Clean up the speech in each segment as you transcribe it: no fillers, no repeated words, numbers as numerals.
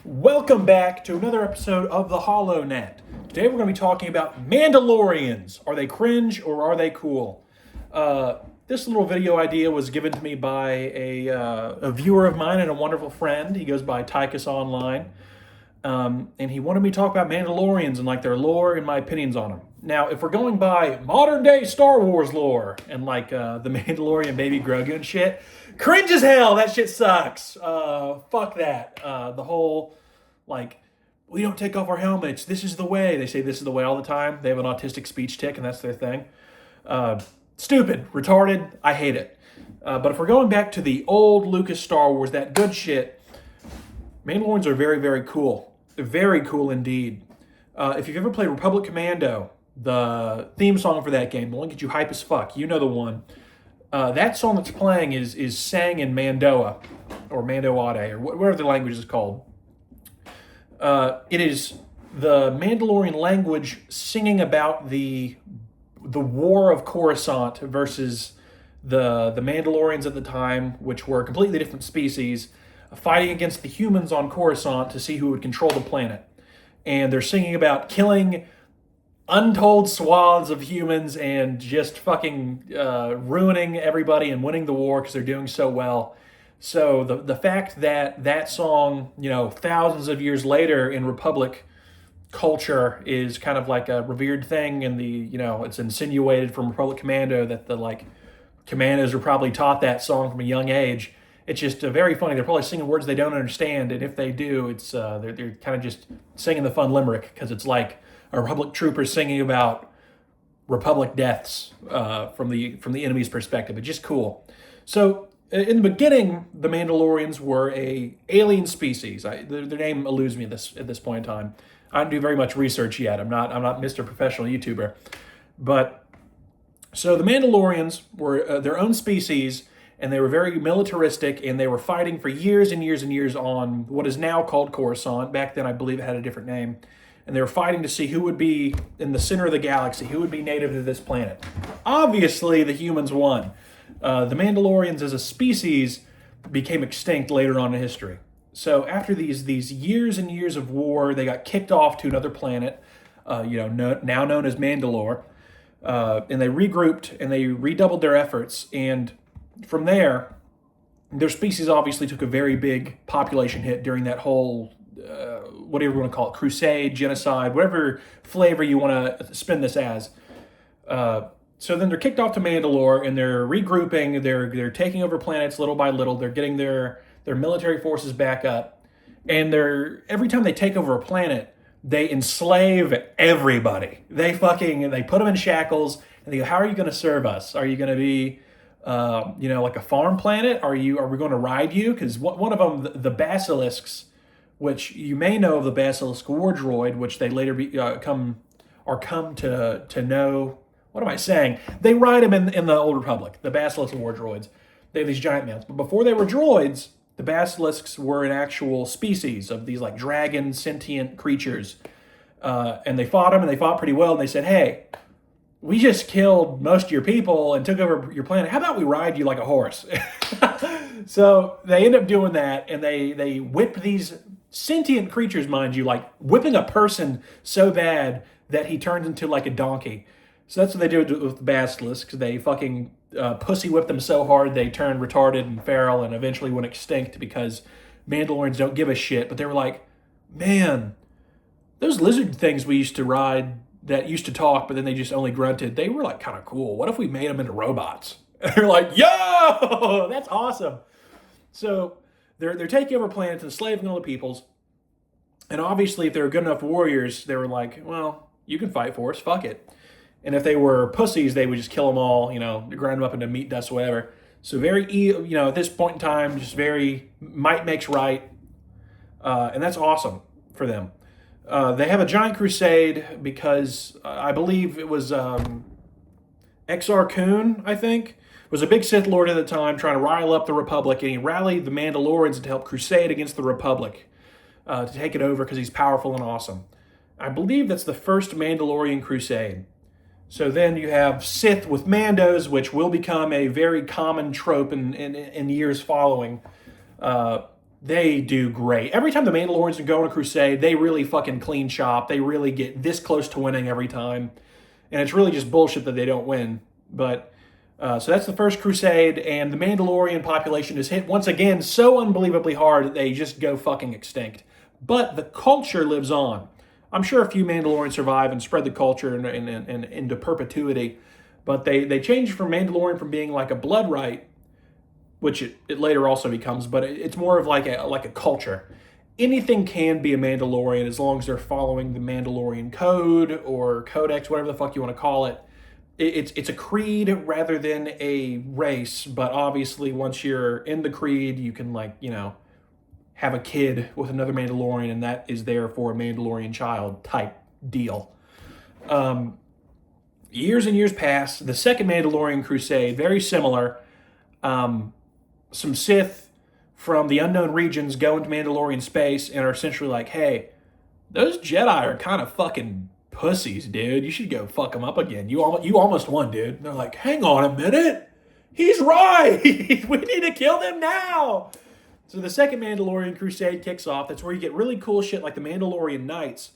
Welcome back to another episode of The Hollow Net. Today we're going to be talking about Mandalorians. Are they cringe or are they cool? This little video idea was given to me by a viewer of mine and a wonderful friend. He goes by Tychus Online. And he wanted me to talk about Mandalorians and like their lore and my opinions on them. Now, if we're going by modern day Star Wars lore and like the Mandalorian Baby Grogu and shit, cringe as hell. That shit sucks. Fuck that. The whole like we don't take off our helmets. This is the way. They say this is the way all the time. They have an autistic speech tic and that's their thing. Stupid, retarded. I hate it. But if we're going back to the old Lucas Star Wars, that good shit, Mandalorians are very, very cool. They're very cool indeed. If you've ever played Republic Commando, the theme song for that game, the one gets you hype as fuck. You know the one. That song that's playing is sang in Mandoa, or Mandoade, or whatever the language is called. It is the Mandalorian language singing about the war of Coruscant versus the Mandalorians at the time, which were a completely different species, fighting against the humans on Coruscant to see who would control the planet. And they're singing about killing untold swaths of humans and just fucking ruining everybody and winning the war because they're doing so well. So the fact that that song, thousands of years later in Republic culture is kind of like a revered thing, and it's insinuated from Republic Commando that the commandos are probably taught that song from a young age. It's just very funny. They're probably singing words they don't understand, and if they do, it's they're kind of just singing the fun limerick because it's like a Republic trooper singing about Republic deaths from the enemy's perspective. It's just cool. So in the beginning, the Mandalorians were a alien species. Their name eludes me at this point in time. I don't do very much research yet. I'm not Mr. Professional YouTuber, but so the Mandalorians were their own species. And they were very militaristic, and they were fighting for years and years and years on what is now called Coruscant. Back then, I believe it had a different name. And they were fighting to see who would be in the center of the galaxy, who would be native to this planet. Obviously, the humans won. The Mandalorians as a species became extinct later on in history. So after these years and years of war, they got kicked off to another planet, now known as Mandalore. And they regrouped, and they redoubled their efforts, and from there, their species obviously took a very big population hit during that whole, whatever you want to call it, crusade, genocide, whatever flavor you want to spin this as. So then they're kicked off to Mandalore, and they're regrouping. They're taking over planets little by little. They're getting their military forces back up, and every time they take over a planet, they enslave everybody. They put them in shackles, and they go, "How are you going to serve us? Are you going to be like a farm planet? Are we going to ride you?" Because one of them, the basilisks, which you may know of the basilisk war droid, which they later come to know. What am I saying? They ride them in the Old Republic, the basilisk war droids. They have these giant mounts. But before they were droids, the basilisks were an actual species of these like dragon sentient creatures. And they fought them, and they fought pretty well. And they said, "Hey, we just killed most of your people and took over your planet. How about we ride you like a horse?" So they end up doing that, and they whip these sentient creatures, mind you, like whipping a person so bad that he turns into like a donkey. So that's what they do with the basilisks. They fucking pussy whip them so hard they turn retarded and feral and eventually went extinct because Mandalorians don't give a shit. But they were like, "Man, those lizard things we used to ride that used to talk, but then they just only grunted, they were like kind of cool. What if we made them into robots?" And they're like, "Yo, that's awesome." So they're taking over planets, enslaving all the peoples. And obviously, if they were good enough warriors, they were like, "Well, you can fight for us, fuck it." And if they were pussies, they would just kill them all, grind them up into meat dust, whatever. So very, at this point in time, just very might makes right. And that's awesome for them. They have a giant crusade because I believe it was Exar Kun, I think, was a big Sith Lord at the time trying to rile up the Republic, and he rallied the Mandalorians to help crusade against the Republic to take it over because he's powerful and awesome. I believe that's the first Mandalorian crusade. So then you have Sith with Mandos, which will become a very common trope in years following. They do great. Every time the Mandalorians go on a crusade, they really fucking clean shop. They really get this close to winning every time. And it's really just bullshit that they don't win. But, so that's the first crusade, and the Mandalorian population is hit once again so unbelievably hard that they just go fucking extinct. But the culture lives on. I'm sure a few Mandalorians survive and spread the culture and into perpetuity. But they changed from Mandalorian from being like a blood rite, which it later also becomes, but it's more of like a culture. Anything can be a Mandalorian as long as they're following the Mandalorian code or codex, whatever the fuck you want to call it. It's a creed rather than a race, but obviously once you're in the creed, you can have a kid with another Mandalorian, and that is there for a Mandalorian child type deal. Years and years pass. The second Mandalorian crusade, very similar. Some Sith from the unknown regions go into Mandalorian space and are essentially like, hey, those Jedi are kind of fucking pussies, dude. You should go fuck them up again. You almost won, dude. And they're like, hang on a minute. He's right. We need to kill them now. So the second Mandalorian crusade kicks off. That's where you get really cool shit like the Mandalorian Knights,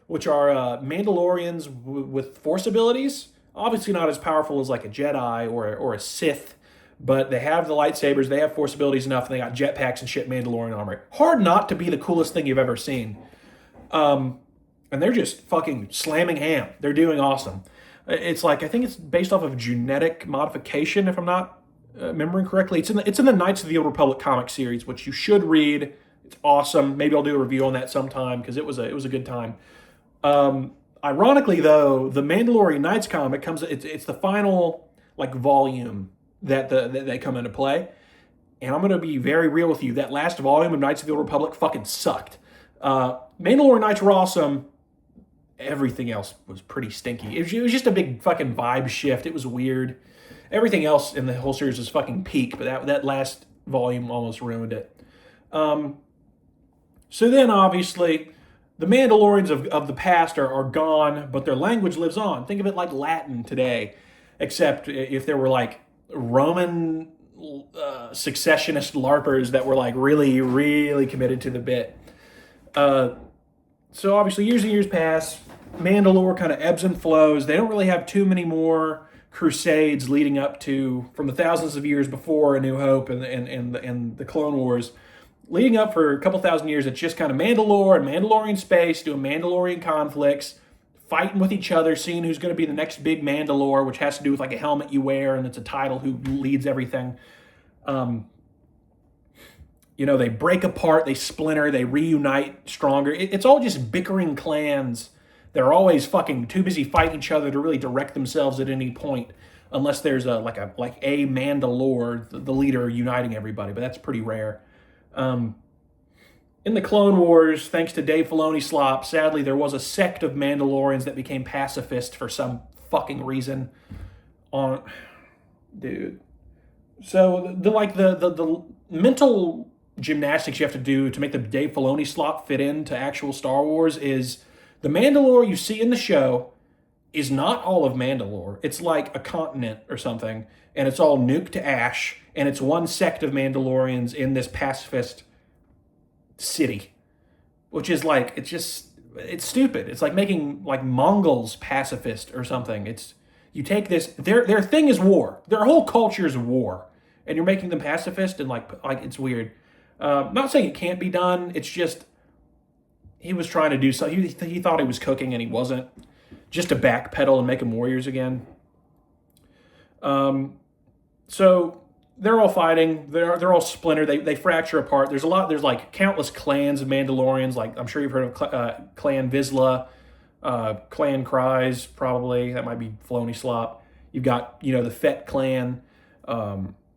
which are Mandalorians with Force abilities. Obviously not as powerful as like a Jedi or a Sith, but they have the lightsabers, they have Force abilities enough, and they got jetpacks and shit Mandalorian armor. Hard not to be the coolest thing you've ever seen. And they're just fucking slamming ham. They're doing awesome. It's like, I think it's based off of genetic modification, if I'm not remembering correctly. It's in the Knights of the Old Republic comic series, which you should read. It's awesome. Maybe I'll do a review on that sometime because it was a good time. Ironically, though, the Mandalorian Knights comic comes. It's the final volume that they come into play, and I'm gonna be very real with you. That last volume of Knights of the Old Republic fucking sucked. Mandalorian Knights were awesome. Everything else was pretty stinky. It was just a big fucking vibe shift. It was weird. Everything else in the whole series was fucking peak, but that last volume almost ruined it. So then, obviously, the Mandalorians of the past are gone, but their language lives on. Think of it like Latin today, except if there were like Roman successionist LARPers that were like really, really committed to the bit. So obviously years and years pass. Mandalore kind of ebbs and flows. They don't really have too many more crusades leading up to, from the thousands of years before A New Hope and the Clone Wars. Leading up for a couple thousand years, it's just kind of Mandalore and Mandalorian space, doing Mandalorian conflicts, fighting with each other, seeing who's going to be the next big Mandalore, which has to do with like a helmet you wear, and it's a title who leads everything. They break apart, they splinter, they reunite stronger. It's all just bickering clans. They're always fucking too busy fighting each other to really direct themselves at any point, unless there's a Mandalore, the leader, uniting everybody. But that's pretty rare. In the Clone Wars, thanks to Dave Filoni slop, sadly there was a sect of Mandalorians that became pacifist for some fucking reason. Dude. So the mental gymnastics you have to do to make the Dave Filoni slop fit into actual Star Wars is the Mandalore you see in the show is not all of Mandalore. It's like a continent or something, and it's all nuked to ash, and it's one sect of Mandalorians in this pacifist city, which is like, it's stupid. It's like making like Mongols pacifist or something. You take this, their thing is war. Their whole culture is war, and you're making them pacifist, and like it's weird. Not saying it can't be done. It's just he was trying to do something. He thought he was cooking, and he wasn't. Just to backpedal and make them warriors again. So they're all fighting. They're all splintered. They fracture apart. There's like countless clans of Mandalorians. Like I'm sure you've heard of Clan Vizsla, Clan Kryze, probably. That might be Filoni slop. You've got the Fett clan.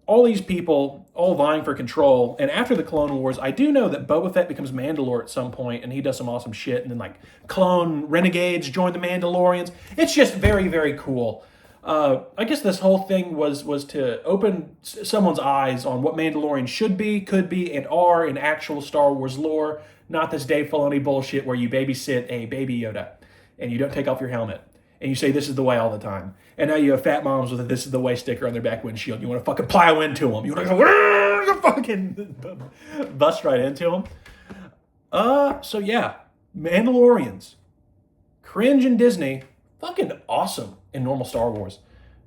All these people, all vying for control. And after the Clone Wars, I do know that Boba Fett becomes Mandalore at some point, and he does some awesome shit. And then like clone renegades join the Mandalorians. It's just very, very cool. I guess this whole thing was to open someone's eyes on what Mandalorians should be, could be, and are in actual Star Wars lore. Not this Dave Filoni bullshit where you babysit a baby Yoda and you don't take off your helmet. And you say, this is the way all the time. And now you have fat moms with a this is the way sticker on their back windshield. You want to fucking plow into them. You want to go, fucking bust right into him. So yeah, Mandalorians, cringe in Disney, fucking awesome in normal Star Wars.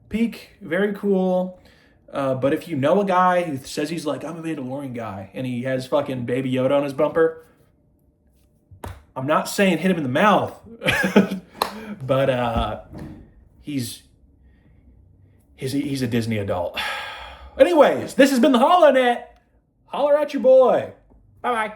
Peak, very cool. But if you know a guy who says he's like, I'm a Mandalorian guy, and he has fucking Baby Yoda on his bumper, I'm not saying hit him in the mouth, but he's a Disney adult. Anyways, this has been the HoloNet. Holler at your boy. Bye-bye.